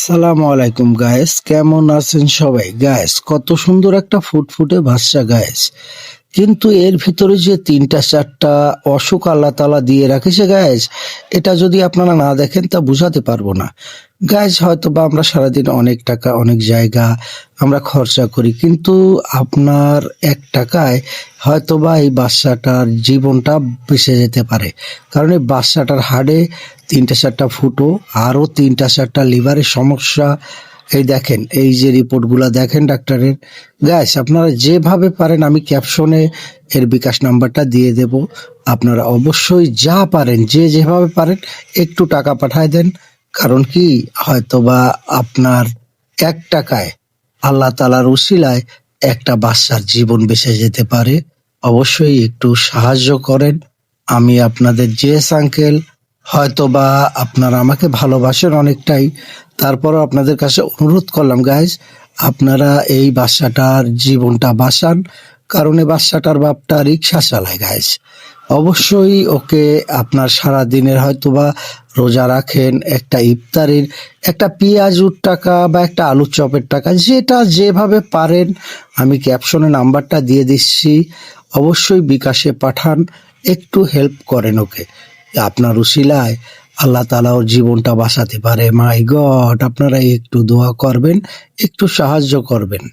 আসসালামু আলাইকুম গায়েস, কেমন আছেন সবাই? গায়েস, কত সুন্দর একটা ফুটফুটে বাচ্চা গায়েস, কিন্তু এর ভিতরে যে তিনটা চারটা অসুখ আল্লাহ তাআলা দিয়ে রাখিছে গায়েস, এটা যদি আপনারা না দেখেন তা বুঝাতে পারবো না। গায়েস, হয়তো বা আমরা সারাদিন অনেক টাকা অনেক জায়গা আমরা খরচা করি, কিন্তু আপনার এক টাকায় হয়তো বা এই বাচ্চাটার জীবনটা বেঁচে যেতে পারে। কারণ এই বাচ্চাটার হাড়ে তিনটা চারটা ফুটো, আরো তিনটা চারটা লিভারের সমস্যা। এই দেখেন, এই যে রিপোর্টগুলা দেখেন ডাক্তারের। গাইস, আপনারা যেভাবে পারেন, আমি ক্যাপশনে এর বিকাশ নাম্বারটা দিয়ে দেব। আপনারা অবশ্যই যা পারেন, যে যেভাবে পারেন একটু টাকা পাঠায় দেন। কারণ কি, হয়তোবা আপনার এক টাকায় আল্লাহ তাআলার উসিলায় একটা বাচ্চার জীবন বেঁচে যেতে পারে। অবশ্যই একটু সাহায্য করেন। আমি আপনাদের জেস আঙ্কেল। হয়তোবা আপনারা আমাকে ভালোবাসেন অনেকটাই, তারপরও আপনাদের কাছে অনুরোধ করলাম গাইজ, আপনারা এই বাচ্চাটার জীবনটা বাঁচান। কারণ এই বাচ্চাটার বাপটা রিক্সা চালায় গাইজ। অবশ্যই ওকে আপনার সারা দিনের হয়তোবা রোজা রাখেন, একটা ইফতারির একটা পেঁয়াজুর টাকা বা একটা আলুর চপের টাকা, যেটা যেভাবে পারেন আমি ক্যাপশনে নাম্বারটা দিয়ে দিচ্ছি। অবশ্যই বিকাশে পাঠান, একটু হেল্প করেন ওকে। আপনার উসিলায় আল্লাহ তাআলা ওর জীবনটা বাঁচাতে পারে। মাই গড, আপনারা একটু দোয়া করবেন, একটু সাহায্য করবেন।